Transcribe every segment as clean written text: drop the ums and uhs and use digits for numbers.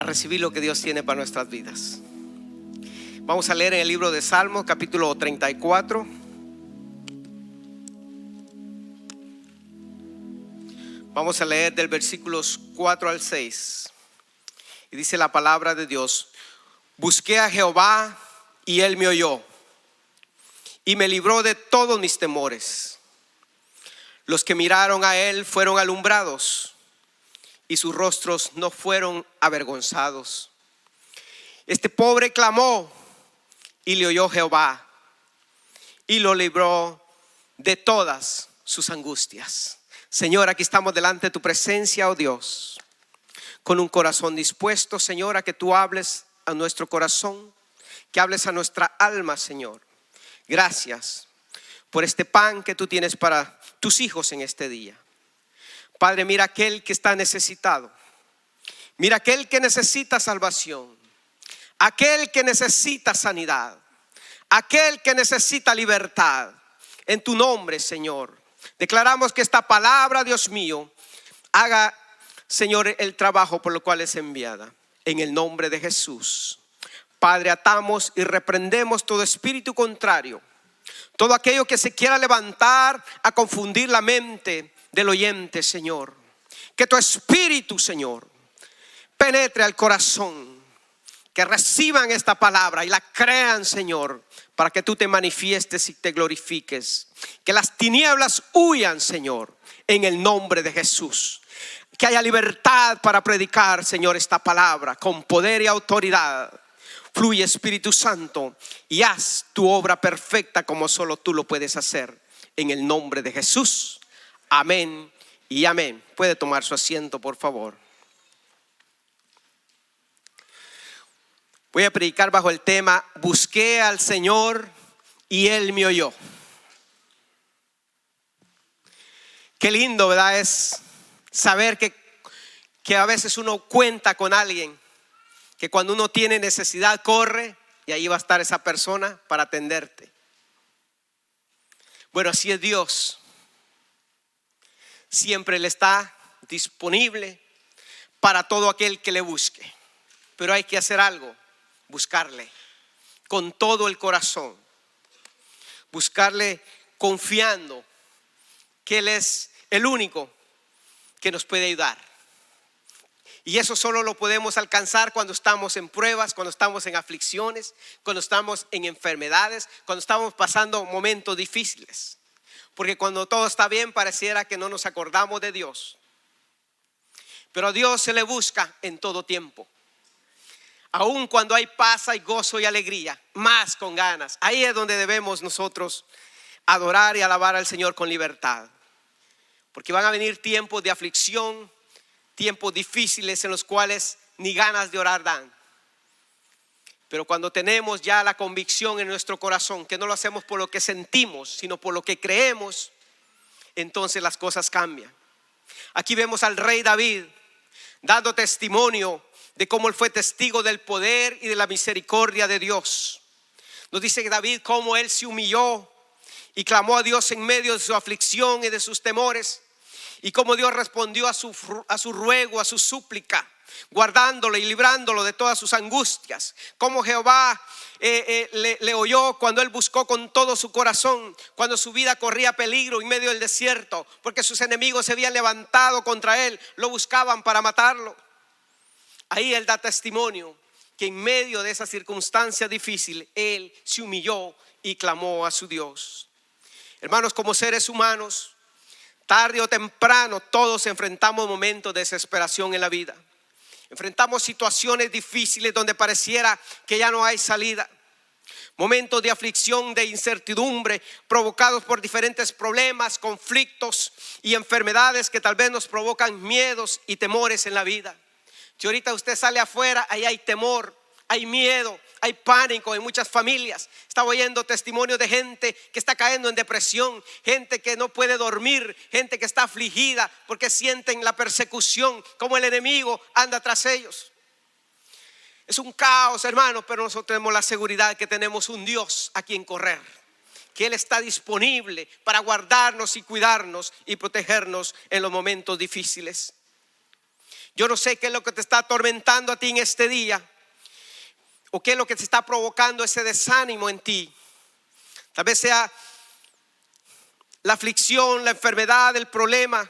a recibir lo que Dios tiene para nuestras vidas. Vamos a leer en el libro de Salmos, capítulo 34. Vamos a leer del versículos 4 al 6. Y dice la palabra de Dios: busqué a Jehová y él me oyó y me libró de todos mis temores. Los que miraron a él fueron alumbrados y sus rostros no fueron avergonzados. Este pobre clamó y le oyó Jehová y lo libró de todas sus angustias. Señor, aquí estamos delante de tu presencia, oh Dios, con un corazón dispuesto, Señor, a que tú hables a nuestro corazón, que hables a nuestra alma, Señor. Gracias por este pan que tú tienes para tus hijos en este día. Padre, mira aquel que está necesitado, mira aquel que necesita salvación, aquel que necesita sanidad, aquel que necesita libertad. En tu nombre, Señor, declaramos que esta palabra, Dios mío, haga, Señor, el trabajo por lo cual es enviada. En el nombre de Jesús, Padre, atamos y reprendemos todo espíritu contrario, todo aquello que se quiera levantar a confundir la mente del oyente, Señor. Que tu espíritu, Señor, penetre al corazón, que reciban esta palabra y la crean, Señor, para que tú te manifiestes y te glorifiques. Que las tinieblas huyan, Señor, en el nombre de Jesús. Que haya libertad para predicar, Señor, esta palabra con poder y autoridad. Fluye, Espíritu Santo, y haz tu obra perfecta como solo tú lo puedes hacer. En el nombre de Jesús. Amén y amén. Puede tomar su asiento, por favor. Voy a predicar bajo el tema: busqué al Señor y Él me oyó. Qué lindo, ¿verdad? Es saber que a veces uno cuenta con alguien, que cuando uno tiene necesidad corre y ahí va a estar esa persona para atenderte. Bueno, así es Dios. Siempre Él está disponible para todo aquel que le busque. Pero hay que hacer algo: buscarle con todo el corazón. Buscarle confiando que Él es el único que nos puede ayudar. Y eso solo lo podemos alcanzar cuando estamos en pruebas, cuando estamos en aflicciones, cuando estamos en enfermedades, cuando estamos pasando momentos difíciles. Porque cuando todo está bien pareciera que no nos acordamos de Dios. Pero a Dios se le busca en todo tiempo. Aun cuando hay paz, hay gozo y alegría, más con ganas. Ahí es donde debemos nosotros adorar y alabar al Señor con libertad. Porque van a venir tiempos de aflicción, tiempos difíciles en los cuales ni ganas de orar dan. Pero cuando tenemos ya la convicción en nuestro corazón que no lo hacemos por lo que sentimos, sino por lo que creemos, entonces las cosas cambian. Aquí vemos al rey David dando testimonio de cómo él fue testigo del poder y de la misericordia de Dios. Nos dice David cómo él se humilló y clamó a Dios en medio de su aflicción y de sus temores, y cómo Dios respondió a su ruego, a su súplica, guardándolo y librándolo de todas sus angustias. Como Jehová le oyó cuando él buscó con todo su corazón, cuando su vida corría peligro en medio del desierto, porque sus enemigos se habían levantado contra él, lo buscaban para matarlo. Ahí él da testimonio que en medio de esa circunstancia difícil él se humilló y clamó a su Dios. Hermanos, como seres humanos, tarde o temprano todos enfrentamos momentos de desesperación en la vida. Enfrentamos situaciones difíciles donde pareciera que ya no hay salida. Momentos de aflicción, de incertidumbre, provocados por diferentes problemas, conflictos y enfermedades que tal vez nos provocan miedos y temores en la vida. Si ahorita usted sale afuera, ahí hay temor, hay miedo, hay pánico en muchas familias. Estaba oyendo testimonios de gente que está cayendo en depresión, gente que no puede dormir, gente que está afligida porque sienten la persecución, como el enemigo anda tras ellos. Es un caos, hermano, pero nosotros tenemos la seguridad que tenemos un Dios a quien correr, que Él está disponible para guardarnos y cuidarnos y protegernos en los momentos difíciles. Yo no sé qué es lo que te está atormentando a ti en este día, o qué es lo que te está provocando ese desánimo en ti. Tal vez sea la aflicción, la enfermedad, el problema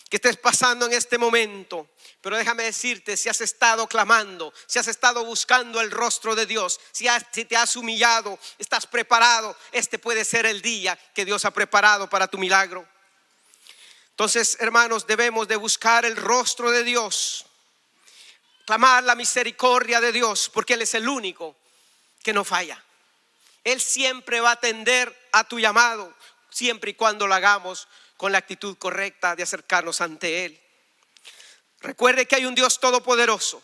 que estés pasando en este momento. Pero déjame decirte, si has estado clamando, si has estado buscando el rostro de Dios, si te has humillado, estás preparado, este puede ser el día que Dios ha preparado para tu milagro. Entonces, hermanos, debemos de buscar el rostro de Dios, clamar la misericordia de Dios, porque Él es el único que no falla. Él siempre va a atender a tu llamado, siempre y cuando lo hagamos con la actitud correcta de acercarnos ante Él. Recuerde que hay un Dios todopoderoso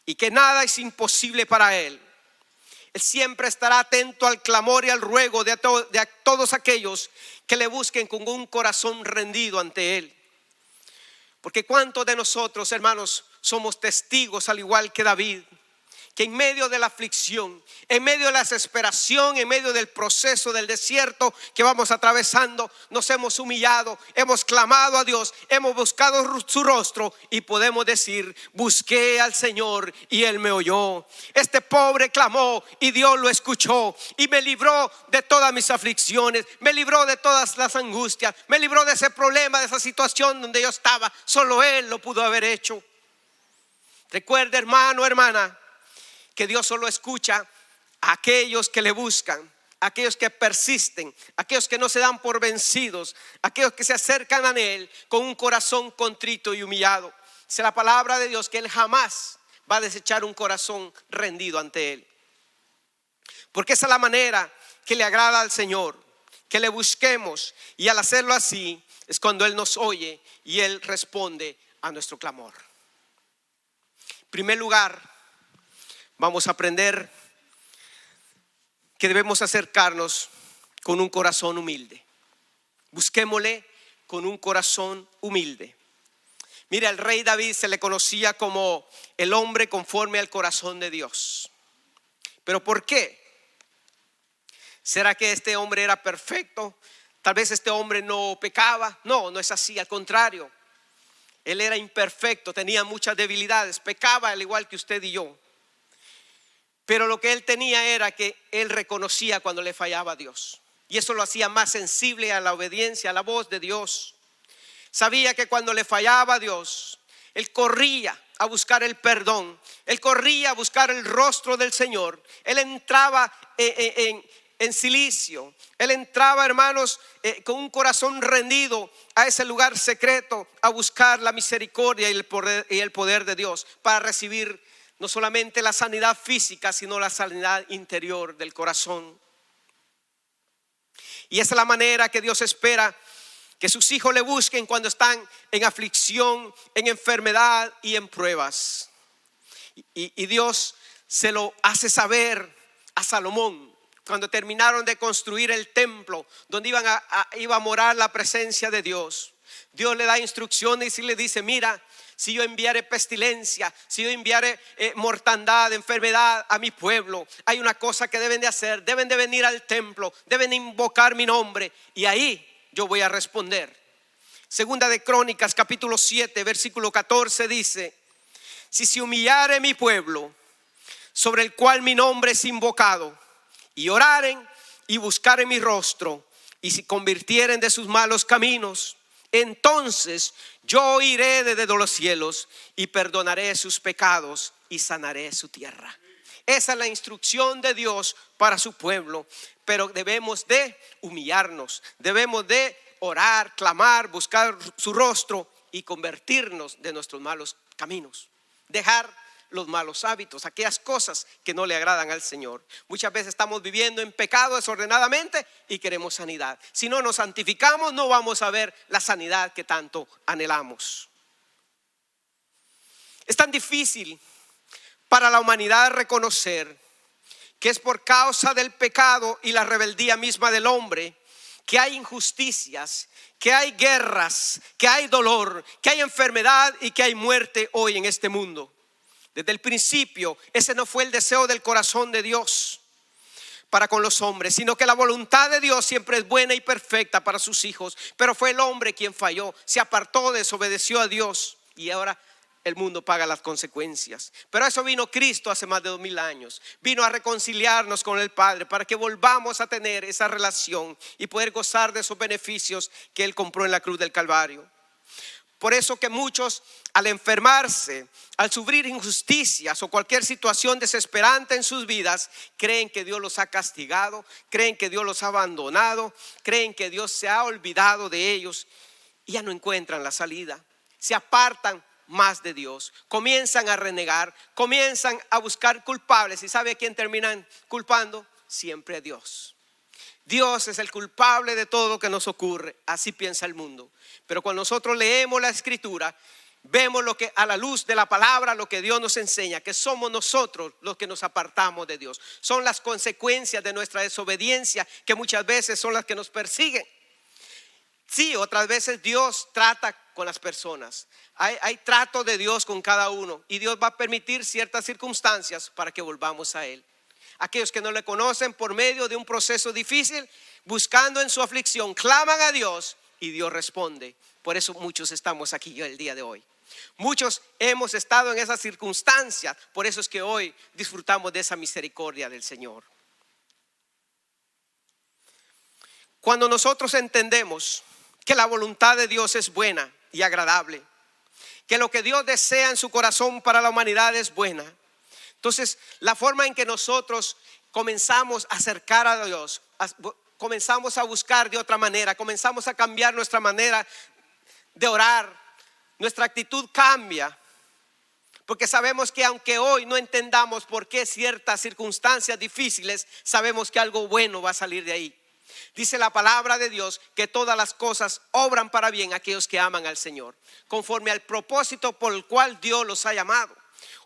y que nada es imposible para Él. Él siempre estará atento al clamor y al ruego de todos aquellos que le busquen con un corazón rendido ante Él. Porque cuántos de nosotros, hermanos, somos testigos, al igual que David, que en medio de la aflicción, en medio de la desesperación, en medio del proceso del desierto que vamos atravesando, nos hemos humillado, hemos clamado a Dios, hemos buscado su rostro y podemos decir: busqué al Señor y Él me oyó. Este pobre clamó y Dios lo escuchó y me libró de todas mis aflicciones, me libró de todas las angustias, me libró de ese problema, de esa situación donde yo estaba. Solo Él lo pudo haber hecho. Recuerde, hermano, hermana, que Dios solo escucha a aquellos que le buscan, a aquellos que persisten, a aquellos que no se dan por vencidos, a aquellos que se acercan a Él con un corazón contrito y humillado. Dice la palabra de Dios que Él jamás va a desechar un corazón rendido ante Él, porque esa es la manera que le agrada al Señor, que le busquemos, y al hacerlo así es cuando Él nos oye y Él responde a nuestro clamor. En primer lugar, vamos a aprender que debemos acercarnos con un corazón humilde. Busquémosle con un corazón humilde. Mira, al rey David se le conocía como el hombre conforme al corazón de Dios. ¿Pero por qué? ¿Será que este hombre era perfecto? Tal vez este hombre no pecaba. No, no es así, al contrario. Él era imperfecto, tenía muchas debilidades, pecaba al igual que usted y yo. Pero lo que él tenía era que él reconocía cuando le fallaba a Dios. Y eso lo hacía más sensible a la obediencia, a la voz de Dios. Sabía que cuando le fallaba a Dios, él corría a buscar el perdón. Él corría a buscar el rostro del Señor. Él entraba en silicio. Él entraba, hermanos, con un corazón rendido a ese lugar secreto, a buscar la misericordia y el poder de Dios para recibir no solamente la sanidad física, sino la sanidad interior del corazón. Y esa es la manera que Dios espera que sus hijos le busquen cuando están en aflicción, en enfermedad y en pruebas. Y Dios se lo hace saber a Salomón cuando terminaron de construir el templo donde iba a morar la presencia de Dios. Dios le da instrucciones y le dice: mira, si yo enviare pestilencia, si yo enviare mortandad, enfermedad a mi pueblo, hay una cosa que deben de hacer: deben de venir al templo, deben invocar mi nombre, y ahí yo voy a responder. Segunda de Crónicas capítulo 7 versículo 14 dice: si se humillare mi pueblo, sobre el cual mi nombre es invocado, y oraren y buscaren mi rostro, y si convirtieren de sus malos caminos, entonces yo oiré desde los cielos y perdonaré sus pecados y sanaré su tierra. Esa es la instrucción de Dios para su pueblo. Pero debemos de humillarnos, debemos de orar, clamar, buscar su rostro y convertirnos de nuestros malos caminos. Dejar los malos hábitos, aquellas cosas que no le agradan al Señor. Muchas veces estamos viviendo en pecado desordenadamente y queremos sanidad. Si no nos santificamos, no vamos a ver la sanidad que tanto anhelamos. Es tan difícil para la humanidad reconocer que es por causa del pecado y la rebeldía misma del hombre que hay injusticias, que hay guerras, que hay dolor, que hay enfermedad y que hay muerte hoy en este mundo. Desde el principio, ese no fue el deseo del corazón de Dios para con los hombres, sino que la voluntad de Dios siempre es buena y perfecta para sus hijos. Pero fue el hombre quien falló, se apartó, desobedeció a Dios, y ahora el mundo paga las consecuencias. Pero a eso vino Cristo hace más de 2000 años. Vino a reconciliarnos con el Padre para que volvamos a tener esa relación y poder gozar de esos beneficios que Él compró en la cruz del Calvario. Por eso que muchos, al enfermarse, al sufrir injusticias o cualquier situación desesperante en sus vidas, creen que Dios los ha castigado, creen que Dios los ha abandonado, creen que Dios se ha olvidado de ellos y ya no encuentran la salida. Se apartan más de Dios, comienzan a renegar, comienzan a buscar culpables. ¿Y sabe a quién terminan culpando? Siempre a Dios. Dios es el culpable de todo lo que nos ocurre. Así piensa el mundo. Pero cuando nosotros leemos la Escritura, vemos lo que a la luz de la palabra, lo que Dios nos enseña, que somos nosotros los que nos apartamos de Dios. Son las consecuencias de nuestra desobediencia que muchas veces son las que nos persiguen. Sí, otras veces Dios trata con las personas. Hay trato de Dios con cada uno y Dios va a permitir ciertas circunstancias para que volvamos a Él. Aquellos que no le conocen, por medio de un proceso difícil, buscando en su aflicción, claman a Dios y Dios responde. Por eso muchos estamos aquí el día de hoy. Muchos hemos estado en esas circunstancias. Por eso es que hoy disfrutamos de esa misericordia del Señor. Cuando nosotros entendemos que la voluntad de Dios es buena y agradable, que lo que Dios desea en su corazón para la humanidad es buena, entonces la forma en que nosotros comenzamos a acercar a Dios, comenzamos a buscar de otra manera, comenzamos a cambiar nuestra manera de orar, nuestra actitud cambia, porque sabemos que aunque hoy no entendamos por qué ciertas circunstancias difíciles, sabemos que algo bueno va a salir de ahí. Dice la palabra de Dios que todas las cosas obran para bien a aquellos que aman al Señor, conforme al propósito por el cual Dios los ha llamado.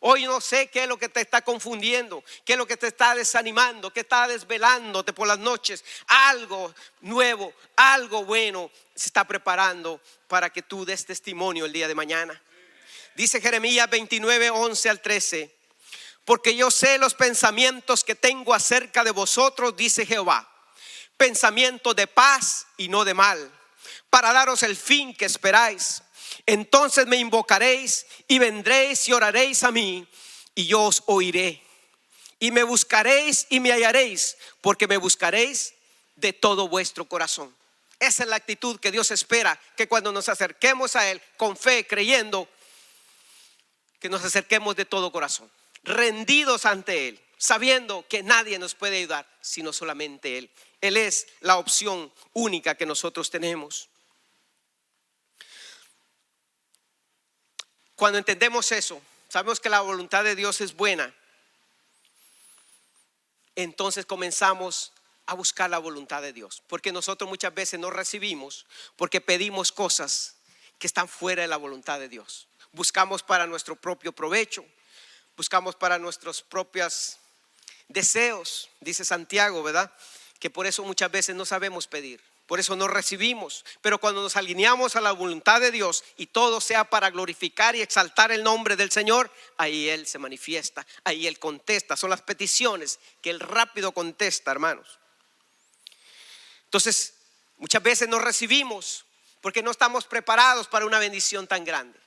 Hoy no sé qué es lo que te está confundiendo, qué es lo que te está desanimando, qué está desvelándote por las noches. Algo nuevo, algo bueno se está preparando para que tú des testimonio el día de mañana. Dice Jeremías 29, 11 al 13. Porque yo sé los pensamientos que tengo acerca de vosotros, dice Jehová. Pensamientos de paz y no de mal, para daros el fin que esperáis. Entonces me invocaréis y vendréis y oraréis a mí y yo os oiré. Y me buscaréis y me hallaréis, porque me buscaréis de todo vuestro corazón. Esa es la actitud que Dios espera, que cuando nos acerquemos a Él con fe, creyendo, que nos acerquemos de todo corazón, rendidos ante Él, sabiendo que nadie nos puede ayudar sino solamente Él. Él es la opción única que nosotros tenemos. Cuando entendemos eso, sabemos que la voluntad de Dios es buena. Entonces comenzamos a buscar la voluntad de Dios. Porque nosotros muchas veces no recibimos porque pedimos cosas que están fuera de la voluntad de Dios. Buscamos para nuestro propio provecho. Buscamos para nuestros propios deseos. Dice Santiago, ¿verdad? Que por eso muchas veces no sabemos pedir. Por eso no recibimos. Pero cuando nos alineamos a la voluntad de Dios y todo sea para glorificar y exaltar el nombre del Señor, ahí Él se manifiesta, ahí Él contesta. Son las peticiones que Él rápido contesta, hermanos. Entonces, muchas veces no recibimos porque no estamos preparados para una bendición tan grande.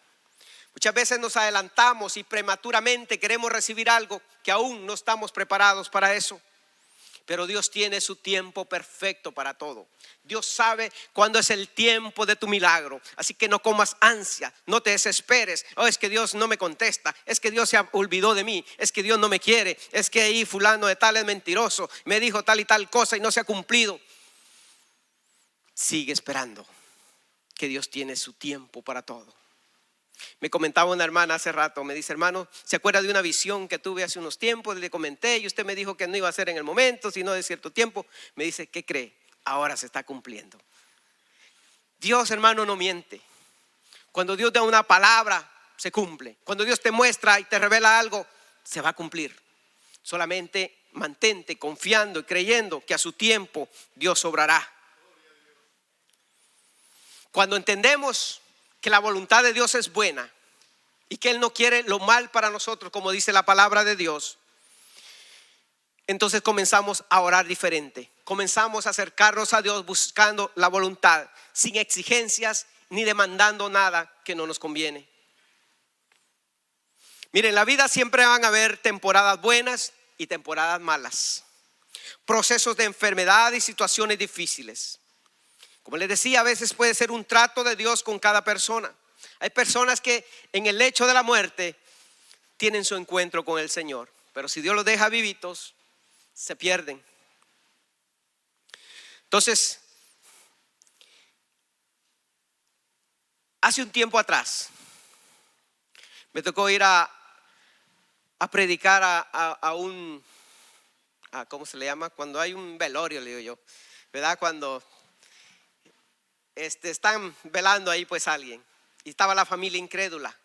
Muchas veces nos adelantamos y prematuramente queremos recibir algo que aún no estamos preparados para eso. Pero Dios tiene su tiempo perfecto para todo. Dios sabe cuándo es el tiempo de tu milagro. Así que no comas ansia, no te desesperes. Oh, es que Dios no me contesta, es que Dios se olvidó de mí, es que Dios no me quiere, es que ahí fulano de tal es mentiroso, me dijo tal y tal cosa y no se ha cumplido. Sigue esperando, que Dios tiene su tiempo para todo. Me comentaba una hermana hace rato, me dice: hermano, ¿se acuerda de una visión que tuve hace unos tiempos? Le comenté y usted me dijo que no iba a ser en el momento, sino de cierto tiempo. Me dice: ¿qué cree? Ahora se está cumpliendo. Dios, hermano, no miente. Cuando Dios da una palabra, se cumple. Cuando Dios te muestra y te revela algo, se va a cumplir. Solamente mantente confiando y creyendo que a su tiempo Dios obrará. Cuando entendemos que la voluntad de Dios es buena y que Él no quiere lo mal para nosotros, como dice la palabra de Dios, entonces comenzamos a orar diferente. Comenzamos a acercarnos a Dios buscando la voluntad, sin exigencias ni demandando nada que no nos conviene. Miren, en la vida siempre van a haber temporadas buenas y temporadas malas, procesos de enfermedad y situaciones difíciles. Como les decía, a veces puede ser un trato de Dios con cada persona. Hay personas que en el lecho de la muerte tienen su encuentro con el Señor, pero si Dios los deja vivitos, se pierden. Entonces, hace un tiempo atrás me tocó ir a predicar ¿cómo se le llama? Cuando hay un velorio, le digo yo, ¿verdad? Cuando están velando ahí pues alguien, y estaba la familia incrédula.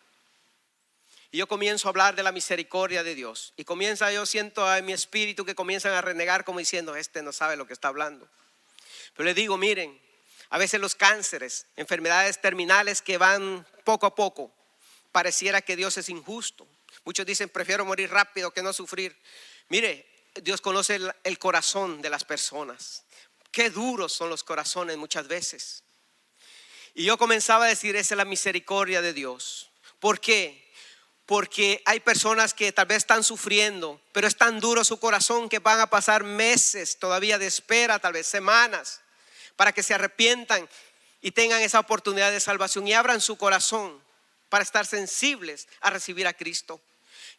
Y yo comienzo a hablar de la misericordia de Dios. Y yo siento en mi espíritu que comienzan a renegar como diciendo, no sabe lo que está hablando. Pero les digo, miren, a veces los cánceres, enfermedades terminales que van poco a poco, pareciera que Dios es injusto. Muchos dicen, prefiero morir rápido que no sufrir. Mire, Dios conoce el corazón de las personas. Qué duros son los corazones muchas veces. Y yo comenzaba a decir, esa es la misericordia de Dios. ¿Por qué? Porque hay personas que tal vez están sufriendo, pero es tan duro su corazón que van a pasar meses todavía de espera, tal vez semanas, para que se arrepientan y tengan esa oportunidad de salvación y abran su corazón para estar sensibles a recibir a Cristo.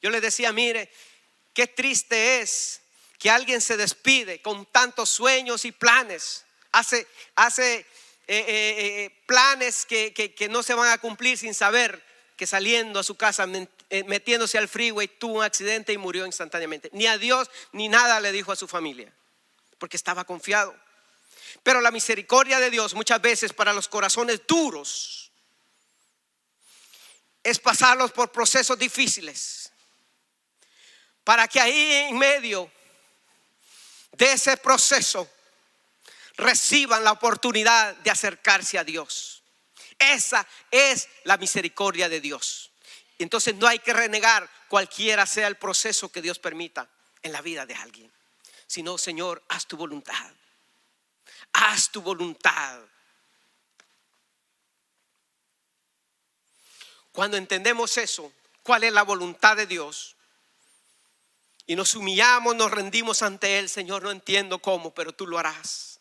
Yo les decía, mire, qué triste es que alguien se despide con tantos sueños y planes, hace planes que no se van a cumplir sin saber que saliendo a su casa, metiéndose al freeway, tuvo un accidente y murió instantáneamente. Ni a Dios ni nada le dijo a su familia, porque estaba confiado. Pero la misericordia de Dios muchas veces para los corazones duros es pasarlos por procesos difíciles, para que ahí en medio de ese proceso reciban la oportunidad de acercarse a Dios. Esa es la misericordia de Dios. Entonces no hay que renegar cualquiera sea el proceso que Dios permita en la vida de alguien, sino, Señor, haz tu voluntad. Haz tu voluntad. Cuando entendemos eso, cuál es la voluntad de Dios, y nos humillamos, nos rendimos ante Él, Señor, no entiendo cómo, pero tú lo harás.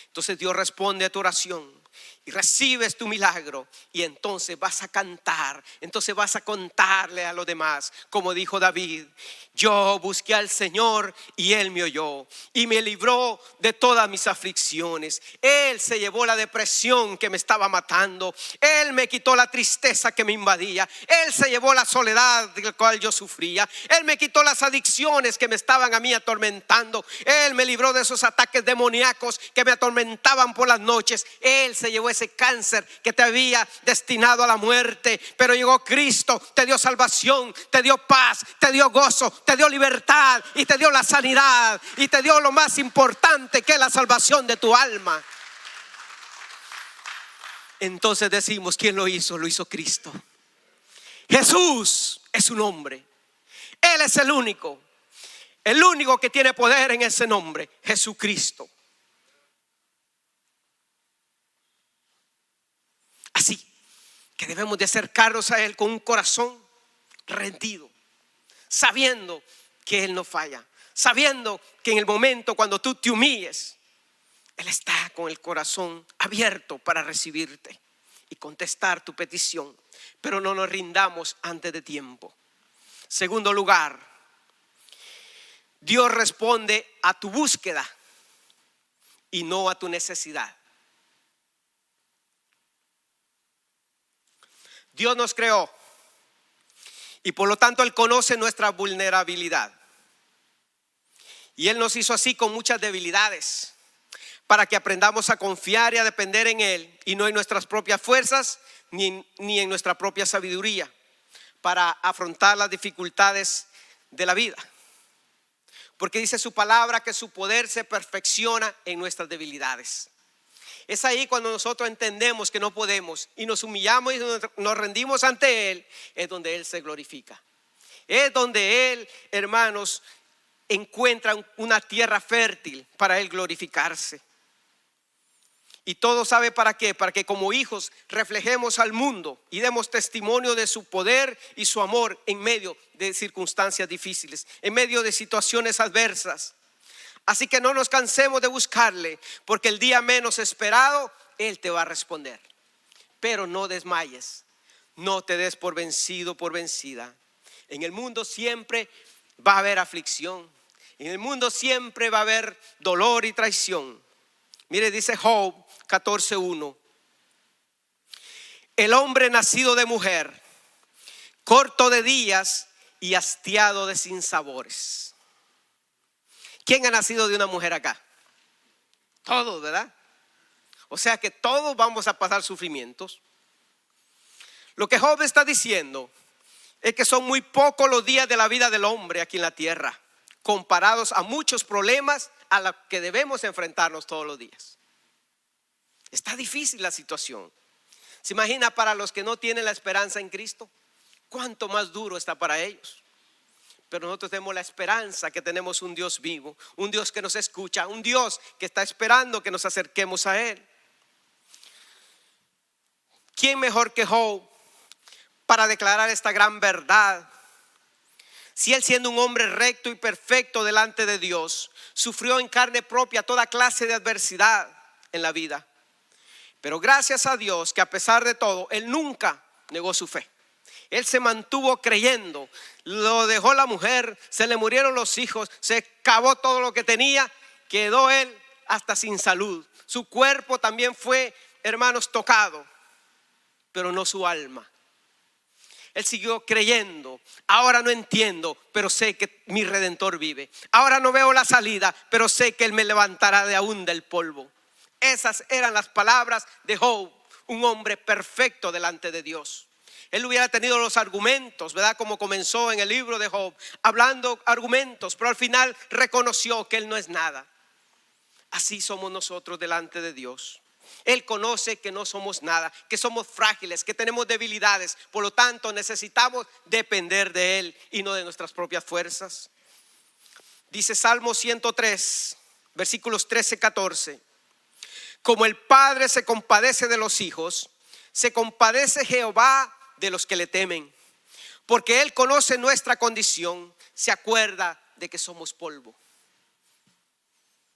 Entonces Dios responde a tu oración y recibes tu milagro, y entonces vas a cantar, entonces vas a contarle a los demás, como dijo David, yo busqué al Señor y Él me oyó y me libró de todas mis aflicciones. Él se llevó la depresión que me estaba matando, Él me quitó la tristeza que me invadía, Él se llevó la soledad de la cual yo sufría, Él me quitó las adicciones que me estaban a mí atormentando, Él me libró de esos ataques demoníacos que me atormentaban por las noches. Él se llevó ese cáncer que te había destinado a la muerte, pero llegó Cristo, te dio salvación, te dio paz, te dio gozo, te dio libertad y te dio la sanidad y te dio lo más importante, que es la salvación de tu alma. Entonces decimos, ¿quién lo hizo? Lo hizo Cristo. Jesús es un hombre. Él es el único que tiene poder en ese nombre, Jesucristo. Así que debemos de acercarnos a Él con un corazón rendido, sabiendo que Él no falla, sabiendo que en el momento cuando tú te humilles, Él está con el corazón abierto para recibirte y contestar tu petición. Pero no nos rindamos antes de tiempo. Segundo lugar, Dios responde a tu búsqueda y no a tu necesidad. Dios nos creó y por lo tanto Él conoce nuestra vulnerabilidad. Y Él nos hizo así con muchas debilidades, para que aprendamos a confiar y a depender en Él y no en nuestras propias fuerzas ni en nuestra propia sabiduría, para afrontar las dificultades de la vida. Porque dice su palabra que su poder se perfecciona en nuestras debilidades. Es ahí cuando nosotros entendemos que no podemos y nos humillamos y nos rendimos ante Él, es donde Él se glorifica. Es donde Él, hermanos, encuentra una tierra fértil para Él glorificarse. Y todo sabe para qué, para que como hijos reflejemos al mundo y demos testimonio de su poder y su amor en medio de circunstancias difíciles, en medio de situaciones adversas. Así que no nos cansemos de buscarle, porque el día menos esperado Él te va a responder. Pero no desmayes, no te des por vencido, por vencida. En el mundo siempre va a haber aflicción, en el mundo siempre va a haber dolor y traición. Mire, dice Job 14:1. El hombre nacido de mujer, corto de días y hastiado de sinsabores. ¿Quién ha nacido de una mujer acá? Todos, ¿verdad? O sea que todos vamos a pasar sufrimientos. Lo que Job está diciendo es que son muy pocos los días de la vida del hombre aquí en la tierra, comparados a muchos problemas a los que debemos enfrentarnos todos los días. Está difícil la situación. ¿Se imagina para los que no tienen la esperanza en Cristo? ¿Cuánto más duro está para ellos? Pero nosotros tenemos la esperanza que tenemos un Dios vivo, un Dios que nos escucha, un Dios que está esperando que nos acerquemos a Él. ¿Quién mejor que Job para declarar esta gran verdad? Si él, siendo un hombre recto y perfecto delante de Dios, sufrió en carne propia toda clase de adversidad en la vida, pero gracias a Dios que a pesar de todo él nunca negó su fe. Él se mantuvo creyendo. Lo dejó la mujer, se le murieron los hijos, se acabó todo lo que tenía, quedó él hasta sin salud. Su cuerpo también fue, hermanos, tocado, pero no su alma. Él siguió creyendo. Ahora no entiendo, pero sé que mi Redentor vive. Ahora no veo la salida, pero sé que Él me levantará de aún del polvo. Esas eran las palabras de Job, un hombre perfecto delante de Dios. Él hubiera tenido los argumentos, ¿verdad? Como comenzó en el libro de Job, hablando argumentos, pero al final reconoció que él no es nada. Así somos nosotros delante de Dios. Él conoce que no somos nada, que somos frágiles, que tenemos debilidades. Por lo tanto, necesitamos depender de Él y no de nuestras propias fuerzas. Dice Salmo 103, versículos 13-14. Como el Padre se compadece de los hijos, se compadece Jehová de los que le temen. Porque Él conoce nuestra condición, se acuerda de que somos polvo.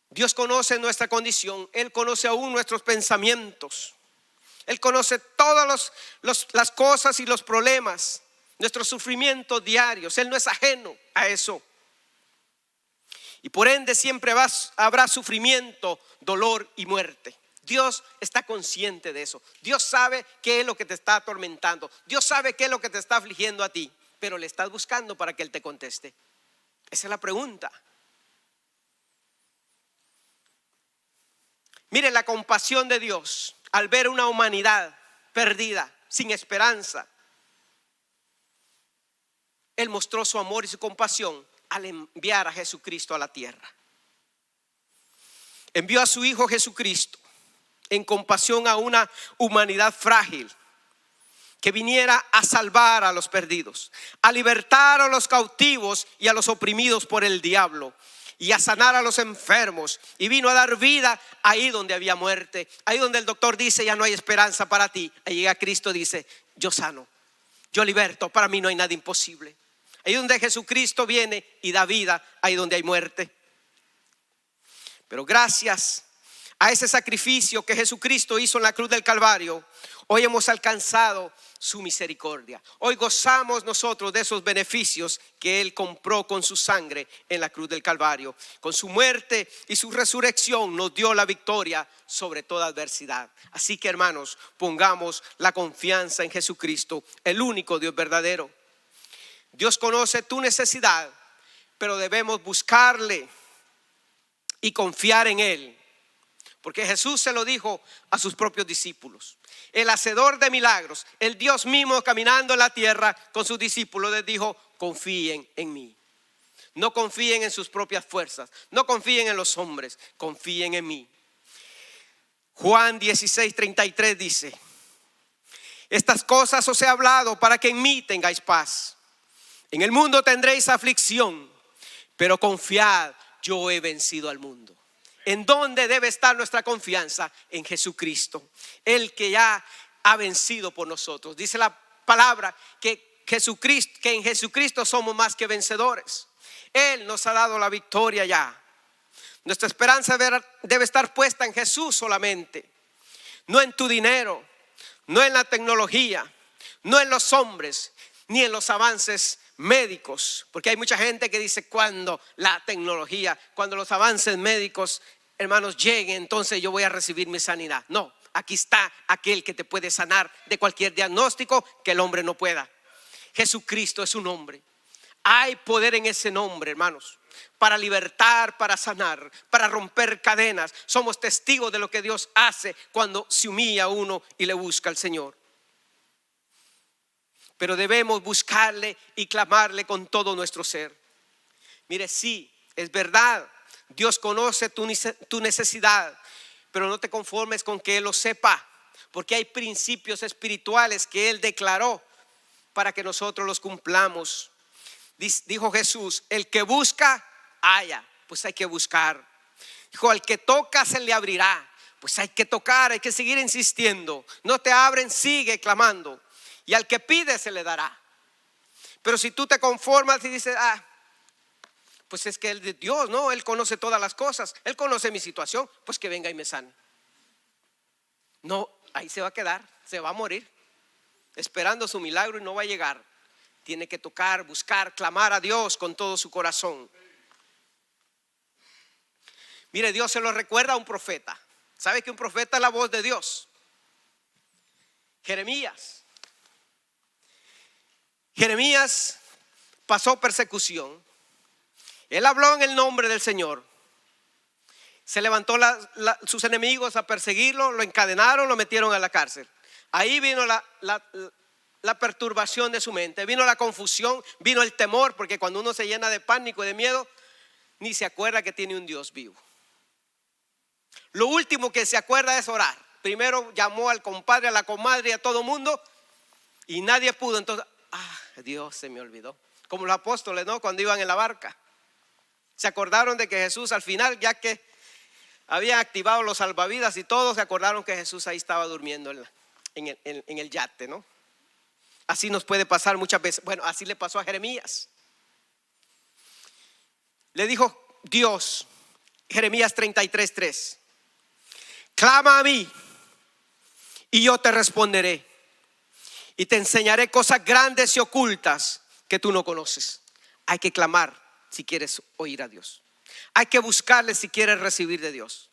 Dios conoce nuestra condición. Él conoce aún nuestros pensamientos. Él conoce todas las cosas y los problemas, nuestros sufrimientos diarios. Él no es ajeno a eso. Y por ende siempre habrá sufrimiento, dolor y muerte. Dios está consciente de eso. Dios sabe qué es lo que te está atormentando. Dios sabe qué es lo que te está afligiendo a ti. Pero le estás buscando para que Él te conteste. Esa es la pregunta. Mire la compasión de Dios al ver una humanidad perdida, sin esperanza. Él mostró su amor y su compasión al enviar a Jesucristo a la tierra. Envió a su Hijo Jesucristo en compasión a una humanidad frágil, que viniera a salvar a los perdidos, a libertar a los cautivos y a los oprimidos por el diablo, y a sanar a los enfermos. Y vino a dar vida ahí donde había muerte, ahí donde el doctor dice ya no hay esperanza para ti. Ahí llega Cristo, dice yo sano, yo liberto, para mí no hay nada imposible. Ahí donde Jesucristo viene y da vida, ahí donde hay muerte. Pero gracias a ese sacrificio que Jesucristo hizo en la cruz del Calvario, hoy hemos alcanzado su misericordia. Hoy gozamos nosotros de esos beneficios que Él compró con su sangre en la cruz del Calvario. Con su muerte y su resurrección nos dio la victoria sobre toda adversidad. Así que, hermanos, pongamos la confianza en Jesucristo, el único Dios verdadero. Dios conoce tu necesidad, pero debemos buscarle y confiar en Él. Porque Jesús se lo dijo a sus propios discípulos. El hacedor de milagros, el Dios mismo caminando en la tierra con sus discípulos, les dijo: confíen en mí. No confíen en sus propias fuerzas, no confíen en los hombres, confíen en mí. Juan 16:33 dice: estas cosas os he hablado para que en mí tengáis paz. En el mundo tendréis aflicción, pero confiad, yo he vencido al mundo. ¿En dónde debe estar nuestra confianza? En Jesucristo, el que ya ha vencido por nosotros. Dice la palabra que en Jesucristo somos más que vencedores. Él nos ha dado la victoria ya. Nuestra esperanza debe estar puesta en Jesús solamente, no en tu dinero, no en la tecnología, no en los hombres, ni en los avances médicos. Porque hay mucha gente que dice, cuando la tecnología, cuando los avances médicos, hermanos, lleguen, entonces yo voy a recibir mi sanidad. No, aquí está aquel que te puede sanar de cualquier diagnóstico que el hombre no pueda. Jesucristo es un nombre. Hay poder en ese nombre, hermanos, para libertar, para sanar, para romper cadenas. Somos testigos de lo que Dios hace cuando se humilla a uno y le busca al Señor. Pero debemos buscarle y clamarle con todo nuestro ser. Mire, sí, es verdad, Dios conoce tu necesidad, pero no te conformes con que Él lo sepa, porque hay principios espirituales que Él declaró para que nosotros los cumplamos. Dijo Jesús, el que busca, halla. Pues hay que buscar. Dijo, al que toca se le abrirá. Pues hay que tocar, hay que seguir insistiendo. No te abren, sigue clamando. Y al que pide se le dará. Pero si tú te conformas y dices, pues es que Él es Dios, no, Él conoce todas las cosas, Él conoce mi situación, pues que venga y me sane. No, ahí se va a quedar, se va a morir, esperando su milagro y no va a llegar. Tiene que tocar, buscar, clamar a Dios con todo su corazón. Mire, Dios se lo recuerda a un profeta. ¿Sabe que un profeta es la voz de Dios? Jeremías pasó persecución. Él habló en el nombre del Señor. Se levantó sus enemigos a perseguirlo, lo encadenaron, lo metieron a la cárcel. Ahí vino la perturbación de su mente, vino la confusión, vino el temor, porque cuando uno se llena de pánico y de miedo, ni se acuerda que tiene un Dios vivo. Lo último que se acuerda es orar. Primero llamó al compadre, a la comadre y a todo mundo, y nadie pudo. Entonces, Dios, se me olvidó. Como los apóstoles, ¿no? Cuando iban en la barca, se acordaron de que Jesús al final, ya que habían activado los salvavidas y todo, se acordaron que Jesús ahí estaba durmiendo en el yate, ¿no? Así nos puede pasar muchas veces. Bueno, así le pasó a Jeremías. Le dijo Dios, Jeremías 33:3, clama a mí y yo te responderé y te enseñaré cosas grandes y ocultas que tú no conoces. Hay que clamar si quieres oír a Dios. Hay que buscarle si quieres recibir de Dios.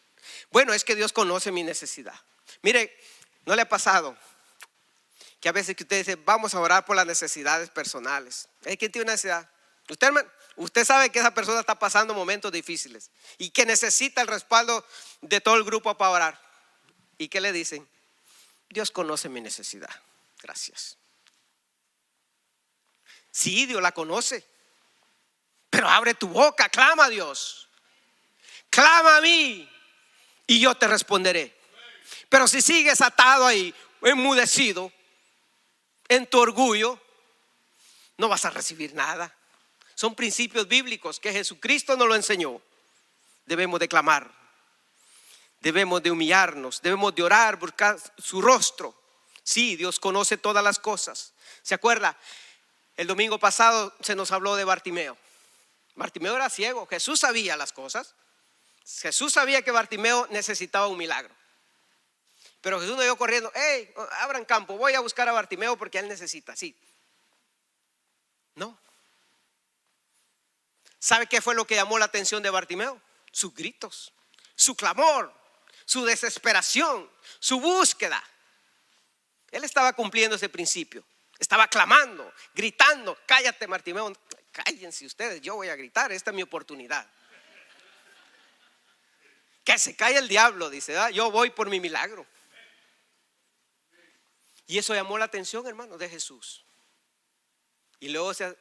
Bueno, es que Dios conoce mi necesidad. Mire, ¿no le ha pasado que a veces que usted dice, vamos a orar por las necesidades personales? ¿Quién tiene una necesidad? Usted sabe que esa persona está pasando momentos difíciles y que necesita el respaldo de todo el grupo para orar. ¿Y qué le dicen? Dios conoce mi necesidad. Gracias. Sí, Dios la conoce. Pero abre tu boca, clama a Dios. Clama a mí y yo te responderé. Pero si sigues atado ahí, enmudecido, en tu orgullo, no vas a recibir nada. Son principios bíblicos que Jesucristo nos lo enseñó. Debemos de clamar, debemos de humillarnos, debemos de orar, buscar su rostro. Sí, Dios conoce todas las cosas. ¿Se acuerda? El domingo pasado se nos habló de Bartimeo. Bartimeo era ciego. Jesús sabía las cosas. Jesús sabía que Bartimeo necesitaba un milagro. Pero Jesús no iba corriendo, abran campo, voy a buscar a Bartimeo porque él necesita. Sí. No. ¿Sabe qué fue lo que llamó la atención de Bartimeo? Sus gritos, su clamor, su desesperación, su búsqueda. Él estaba cumpliendo ese principio. Estaba clamando, gritando, cállate Bartimeo, cállense ustedes, yo voy a gritar, esta es mi oportunidad. Que se calle el diablo, dice, yo voy por mi milagro. Y eso llamó la atención, hermano, de Jesús. Y luego se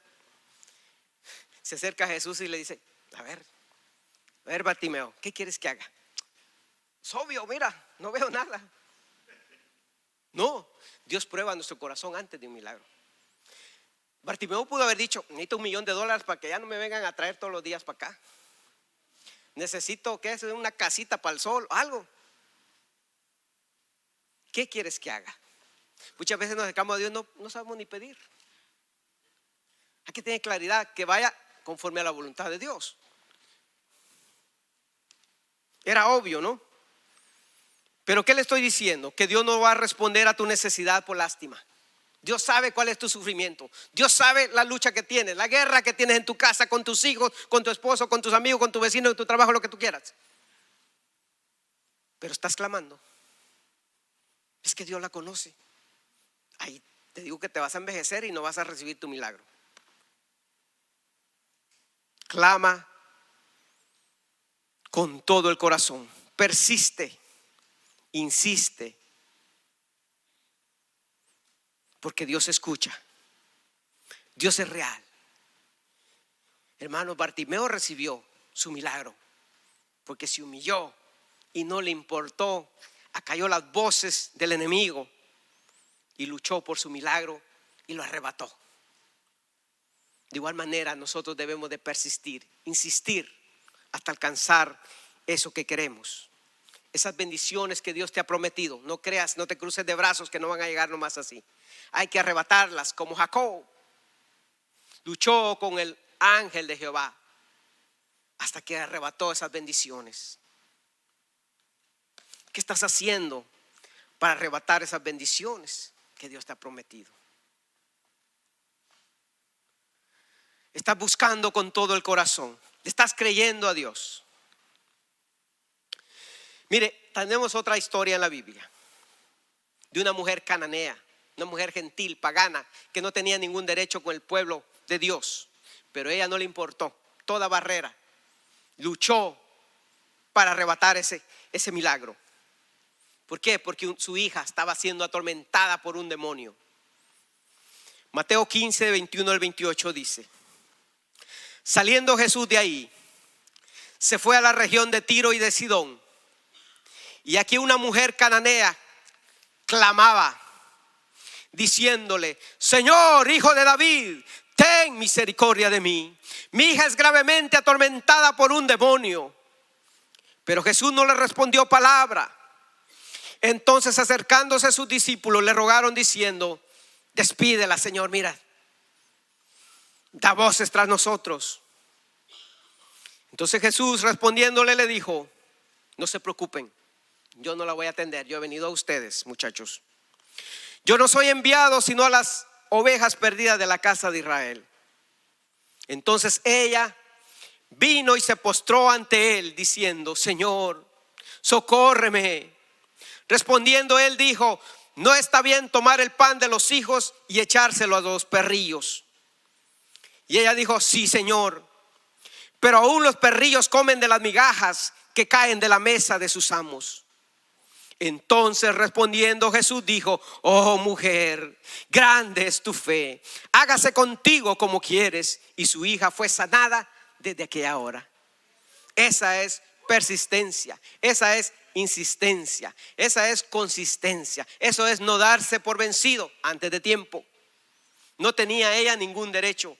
acerca a Jesús y le dice, a ver Bartimeo, ¿qué quieres que haga? Es obvio, mira, no veo nada. No, Dios prueba nuestro corazón antes de un milagro. Bartimeo pudo haber dicho, necesito $1,000,000 para que ya no me vengan a traer todos los días para acá. necesito que es una casita para el sol, algo. ¿Qué quieres que haga? Muchas veces nos acercamos a Dios, no sabemos ni pedir. Hay que tener claridad que vaya conforme a la voluntad de Dios. Era obvio, ¿no? Pero ¿qué le estoy diciendo? Que Dios no va a responder a tu necesidad por lástima. Dios sabe cuál es tu sufrimiento. Dios sabe la lucha que tienes, la guerra que tienes en tu casa, con tus hijos, con tu esposo, con tus amigos, con tu vecino, en tu trabajo, lo que tú quieras. Pero estás clamando. Es que Dios la conoce. Ahí te digo que te vas a envejecer y no vas a recibir tu milagro. Clama con todo el corazón. Persiste. Insiste. Porque Dios escucha. Dios es real. Hermano, Bartimeo recibió su milagro porque se humilló y no le importó, acalló las voces del enemigo y luchó por su milagro y lo arrebató. De igual manera nosotros debemos de persistir, insistir hasta alcanzar eso que queremos. Esas bendiciones que Dios te ha prometido, no creas, no te cruces de brazos que no van a llegar nomás así. Hay que arrebatarlas como Jacob. Luchó con el ángel de Jehová hasta que arrebató esas bendiciones. ¿Qué estás haciendo para arrebatar esas bendiciones que Dios te ha prometido? Estás buscando con todo el corazón. Le estás creyendo a Dios. Mire, tenemos otra historia en la Biblia de una mujer cananea, una mujer gentil, pagana, que no tenía ningún derecho con el pueblo de Dios, pero a ella no le importó toda barrera, luchó para arrebatar ese milagro. ¿Por qué? Porque su hija estaba siendo atormentada por un demonio. Mateo 15, 21 al 28 dice: saliendo Jesús de ahí, se fue a la región de Tiro y de Sidón. Y aquí una mujer cananea clamaba, diciéndole: Señor, hijo de David, ten misericordia de mí. Mi hija es gravemente atormentada por un demonio. Pero Jesús no le respondió palabra. Entonces, acercándose a sus discípulos, le rogaron diciendo: despídela, Señor, mira, da voces tras nosotros. Entonces Jesús, respondiéndole, le dijo: no se preocupen, yo no la voy a atender. Yo he venido a ustedes, muchachos. Yo no soy enviado sino a las ovejas perdidas de la casa de Israel. Entonces ella vino y se postró ante él, diciendo: Señor, socórreme. Respondiendo él dijo: no está bien tomar el pan de los hijos y echárselo a los perrillos. Y ella dijo: sí, Señor, pero aún los perrillos comen de las migajas que caen de la mesa de sus amos. Entonces, respondiendo Jesús, dijo: oh mujer, grande es tu fe, hágase contigo como quieres. Y su hija fue sanada desde aquella hora. Esa es persistencia, esa es insistencia, esa es consistencia. Eso es no darse por vencido antes de tiempo. No tenía ella ningún derecho,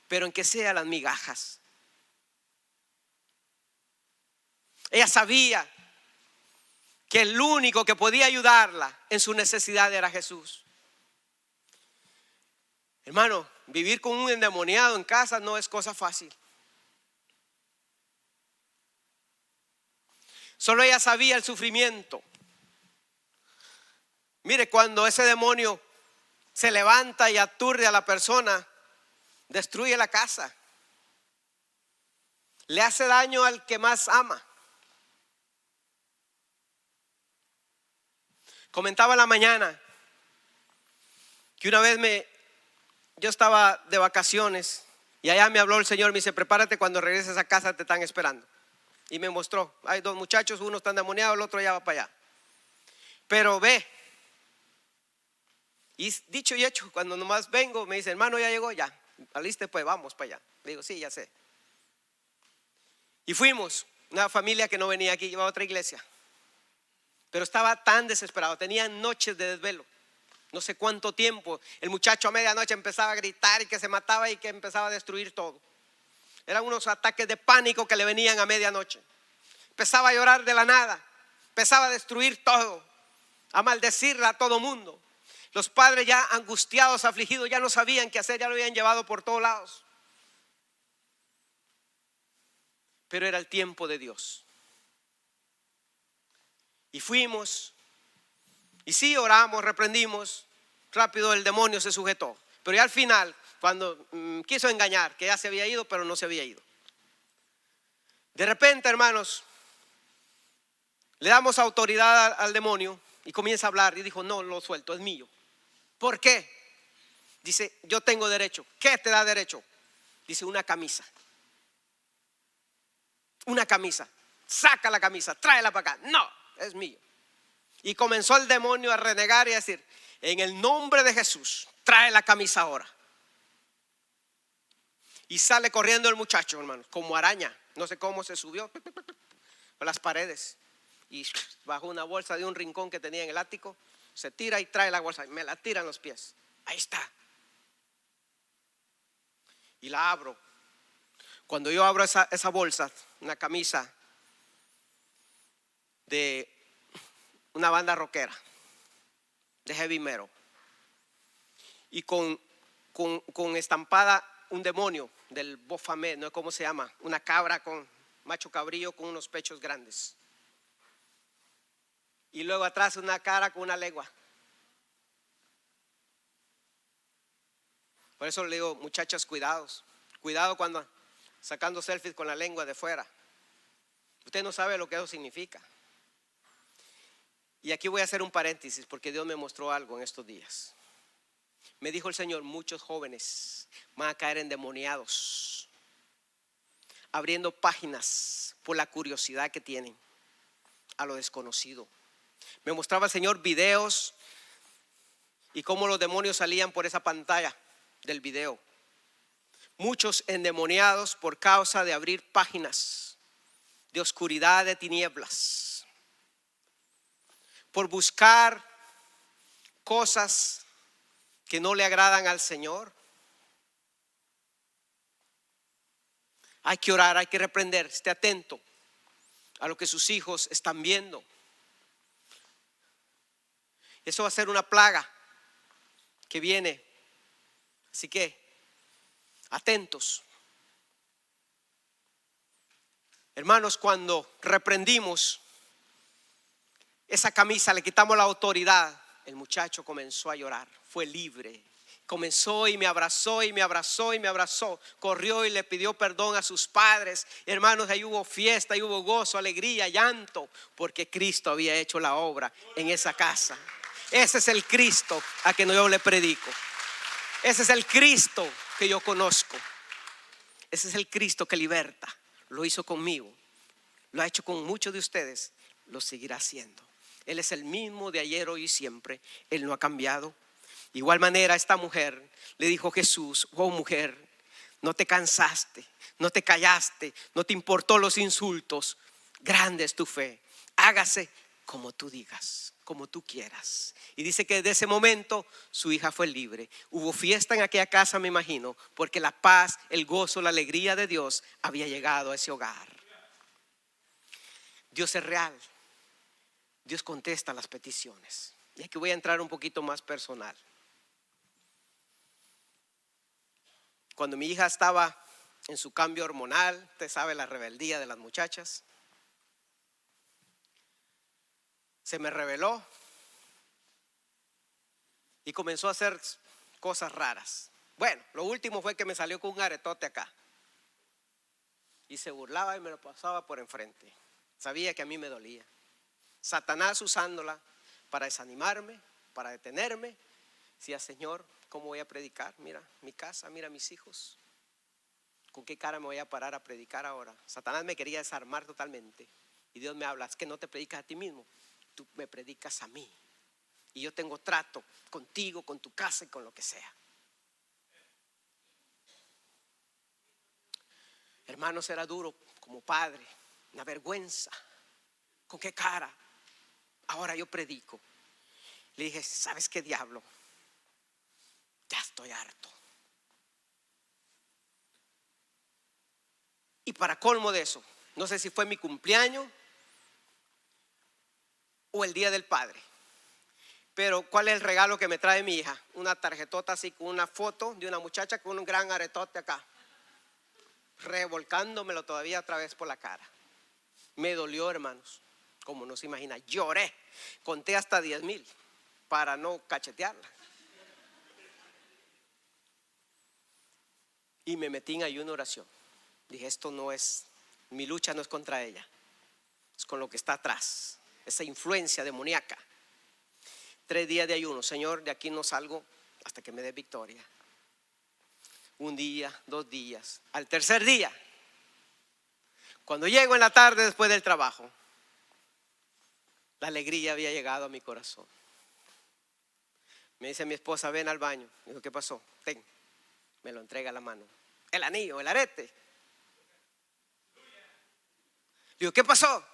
pero en que sea las migajas. Ella sabía que el único que podía ayudarla en su necesidad era Jesús. Hermano, vivir con un endemoniado en casa no es cosa fácil. Solo ella sabía el sufrimiento. Mire, cuando ese demonio se levanta y aturde a la persona, destruye la casa, le hace daño al que más ama. Comentaba en la mañana que una vez yo estaba de vacaciones y allá me habló el Señor, me dice: prepárate, cuando regreses a casa te están esperando. Y me mostró, hay dos muchachos, uno está endemoniado, el otro ya va para allá. Pero ve. Y dicho y hecho, cuando nomás vengo, me dice: hermano, ya llegó, ya, aliste, pues vamos para allá. Le digo: sí, ya sé. Y fuimos, una familia que no venía aquí, iba a otra iglesia. Pero estaba tan desesperado, tenía noches de desvelo, no sé cuánto tiempo. El muchacho a medianoche empezaba a gritar y que se mataba y que empezaba a destruir todo. Eran unos ataques de pánico que le venían a medianoche. empezaba a llorar de la nada, empezaba a destruir todo, a maldecirla a todo mundo. Los padres ya angustiados, afligidos, ya no sabían qué hacer, ya lo habían llevado por todos lados. Pero era el tiempo de Dios. Y fuimos, y sí oramos, reprendimos, rápido el demonio se sujetó. Pero ya al final, cuando quiso engañar, que ya se había ido, pero no se había ido. De repente, hermanos, le damos autoridad al demonio y comienza a hablar y dijo: no, lo suelto, es mío. ¿Por qué? Dice: yo tengo derecho. ¿Qué te da derecho? Dice: una camisa. Una camisa. Saca la camisa, tráela para acá. No, es mío. Y comenzó el demonio a renegar y a decir: en el nombre de Jesús, trae la camisa ahora. Y sale corriendo el muchacho, hermanos, como araña. No sé cómo se subió por las paredes y bajó una bolsa de un rincón que tenía en el ático. Se tira y trae la bolsa. Me la tiran los pies. Ahí está. Y la abro. Cuando yo abro esa bolsa, una camisa de una banda rockera, de heavy metal, y con estampada un demonio del Baphomet, no sé cómo se llama, una cabra con macho cabrío con unos pechos grandes. Y luego atrás una cara con una lengua. Por eso le digo: muchachas, cuidado cuando sacando selfies con la lengua de fuera. Usted no sabe lo que eso significa. Y aquí voy a hacer un paréntesis porque Dios me mostró algo en estos días. Me dijo el Señor: muchos jóvenes van a caer endemoniados, abriendo páginas por la curiosidad que tienen a lo desconocido. Me mostraba el Señor videos y cómo los demonios salían por esa pantalla del video. Muchos endemoniados por causa de abrir páginas de oscuridad, de tinieblas, por buscar cosas que no le agradan al Señor. Hay que orar, hay que reprender. Esté atento a lo que sus hijos están viendo. Eso va a ser una plaga que viene. Así que atentos. Hermanos, cuando reprendimos esa camisa, le quitamos la autoridad, el muchacho comenzó a llorar. Fue libre. Comenzó y me abrazó y me abrazó y me abrazó. Corrió y le pidió perdón a sus padres. Hermanos, ahí hubo fiesta, ahí hubo gozo, alegría, llanto, porque Cristo había hecho la obra en esa casa. Ese es el Cristo a quien yo le predico. Ese es el Cristo que yo conozco. Ese es el Cristo que liberta. Lo hizo conmigo, lo ha hecho con muchos de ustedes, lo seguirá haciendo. Él es el mismo de ayer, hoy y siempre. Él no ha cambiado. Igual manera, esta mujer le dijo Jesús: oh mujer, no te cansaste, no te callaste, no te importó los insultos. Grande es tu fe. Hágase como tú digas, como tú quieras. Y dice que desde ese momento su hija fue libre. Hubo fiesta en aquella casa, me imagino, porque la paz, el gozo, la alegría de Dios había llegado a ese hogar. Dios es real. Dios contesta las peticiones. Y aquí voy a entrar un poquito más personal. Cuando mi hija estaba en su cambio hormonal, usted sabe la rebeldía de las muchachas, se me rebeló y comenzó a hacer cosas raras. Bueno, lo último fue que me salió con un aretote acá y se burlaba y me lo pasaba por enfrente. Sabía que a mí me dolía. Satanás usándola para desanimarme, para detenerme. Decía: Señor, ¿cómo voy a predicar? Mira mi casa, mira mis hijos. ¿Con qué cara me voy a parar a predicar ahora? Satanás me quería desarmar totalmente. Y Dios me habla: es que no te predicas a ti mismo, tú me predicas a mí. Y yo tengo trato contigo, con tu casa y con lo que sea. Hermanos, era duro como padre, una vergüenza. ¿Con qué cara? Ahora yo predico. Le dije: ¿sabes qué, diablo? Ya estoy harto. Y para colmo de eso, no sé si fue mi cumpleaños o el Día del Padre. Pero ¿cuál es el regalo que me trae mi hija? Una tarjetota así con una foto de una muchacha con un gran aretote acá, revolcándomelo todavía otra vez por la cara. Me dolió, hermanos, como no se imagina. Lloré, conté hasta 10,000 para no cachetearla. Y me metí en ayuno, oración. Dije, esto no es, mi lucha no es contra ella, es con lo que está atrás, esa influencia demoníaca. 3 días de ayuno. Señor, de aquí no salgo hasta que me dé victoria. 1 día, 2 días. Al tercer día, cuando llego en la tarde después del trabajo, la alegría había llegado a mi corazón. Me dice mi esposa, ven al baño. Digo, ¿qué pasó? Ten. Me lo entrega a la mano. El anillo, el arete. Digo, ¿qué pasó?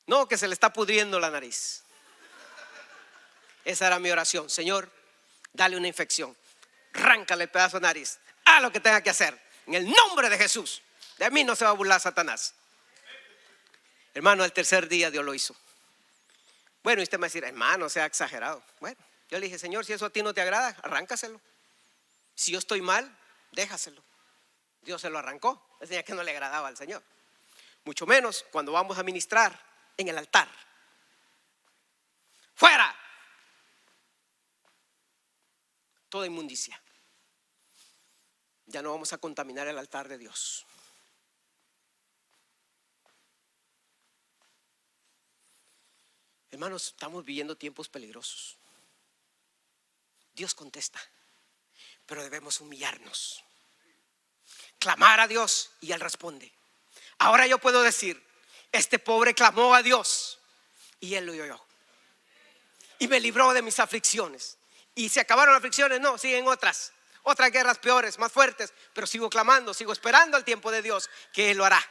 No, que se le está pudriendo la nariz. Esa era mi oración. Señor, dale una infección, arráncale el pedazo de nariz, haz lo que tenga que hacer, en el nombre de Jesús. De mí no se va a burlar Satanás. Hermano, al tercer día Dios lo hizo. Bueno, y usted me va a decir, hermano, sea exagerado. Bueno, yo le dije, Señor, si eso a ti no te agrada, arráncaselo. Si yo estoy mal, déjaselo. Dios se lo arrancó. Decía que no le agradaba al Señor. Mucho menos cuando vamos a ministrar en el altar. ¡Fuera! Toda inmundicia. Ya no vamos a contaminar el altar de Dios. Hermanos, estamos viviendo tiempos peligrosos. Dios contesta, pero debemos humillarnos, clamar a Dios y Él responde. Ahora yo puedo decir, este pobre clamó a Dios y Él lo oyó y me libró de mis aflicciones. Y se acabaron las aflicciones, no, siguen otras guerras peores, más fuertes, pero sigo clamando, sigo esperando el tiempo de Dios, que Él lo hará.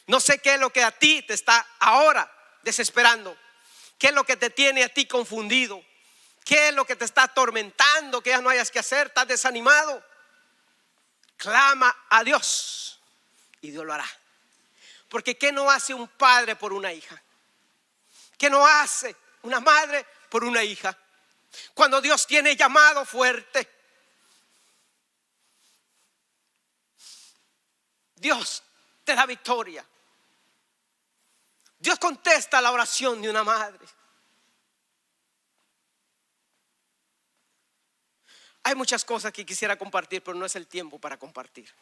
No sé qué es lo que a ti te está ahora desesperando, qué es lo que te tiene a ti confundido, qué es lo que te está atormentando, que ya no hayas que hacer, estás desanimado. Clama a Dios y Dios lo hará. Porque ¿qué no hace un padre por una hija? ¿Qué no hace una madre por una hija? Cuando Dios tiene llamado fuerte, Dios te da victoria. Dios contesta la oración de una madre. Hay muchas cosas que quisiera compartir, pero no es el tiempo para compartir.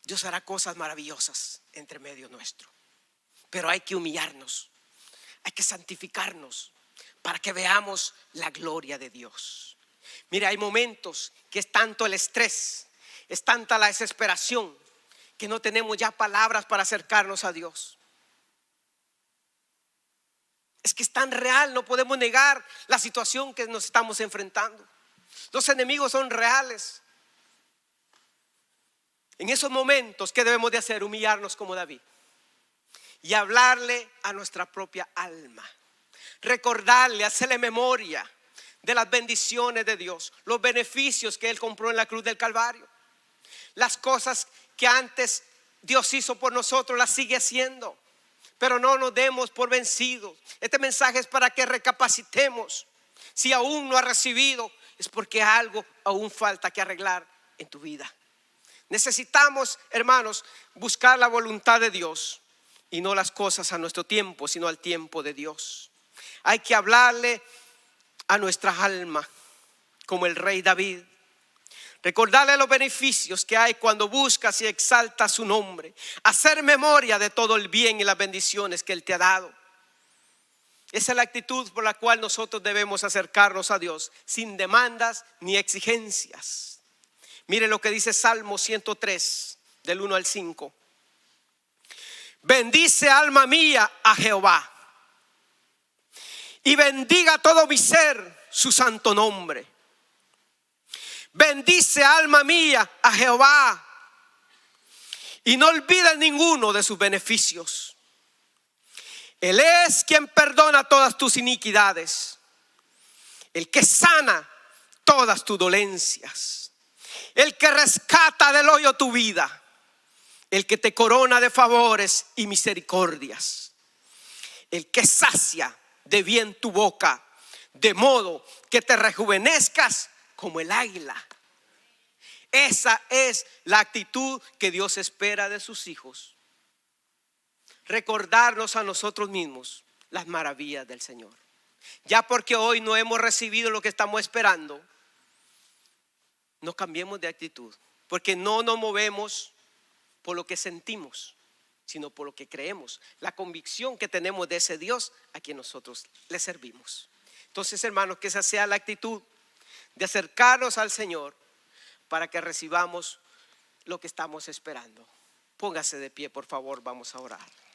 Dios hará cosas maravillosas entre medio nuestro, pero hay que humillarnos, hay que santificarnos para que veamos la gloria de Dios. Mira, hay momentos que es tanto el estrés, es tanta la desesperación, que no tenemos ya palabras para acercarnos a Dios. Es que es tan real, no podemos negar la situación que nos estamos enfrentando. Los enemigos son reales. En esos momentos, ¿qué debemos de hacer? Humillarnos como David y hablarle a nuestra propia alma, recordarle, hacerle memoria de las bendiciones de Dios, los beneficios que Él compró en la cruz del Calvario, las cosas que antes Dios hizo por nosotros, las sigue haciendo. Pero no nos demos por vencidos. Este mensaje es para que recapacitemos. Si aún no has recibido, es porque algo aún falta que arreglar en tu vida. Necesitamos, hermanos, buscar la voluntad de Dios y no las cosas a nuestro tiempo, sino al tiempo de Dios. Hay que hablarle a nuestra alma como el rey David. Recordarle los beneficios que hay cuando buscas y exaltas su nombre. Hacer memoria de todo el bien y las bendiciones que Él te ha dado. Esa es la actitud por la cual nosotros debemos acercarnos a Dios, sin demandas ni exigencias. Mire lo que dice Salmo 103, del 1 al 5. Bendice, alma mía, a Jehová, y bendiga todo mi ser su santo nombre. Bendice, alma mía, a Jehová, y no olvides ninguno de sus beneficios. Él es quien perdona todas tus iniquidades, el que sana todas tus dolencias, el que rescata del hoyo tu vida, el que te corona de favores y misericordias, el que sacia de bien tu boca, de modo que te rejuvenezcas como el águila. Esa es la actitud que Dios espera de sus hijos. Recordarnos a nosotros mismos las maravillas del Señor. Ya porque hoy no hemos recibido lo que estamos esperando, no cambiemos de actitud, porque no nos movemos por lo que sentimos, sino por lo que creemos, la convicción que tenemos de ese Dios a quien nosotros le servimos. Entonces, hermanos, que esa sea la actitud de acercarnos al Señor para que recibamos lo que estamos esperando. Póngase de pie, por favor, vamos a orar.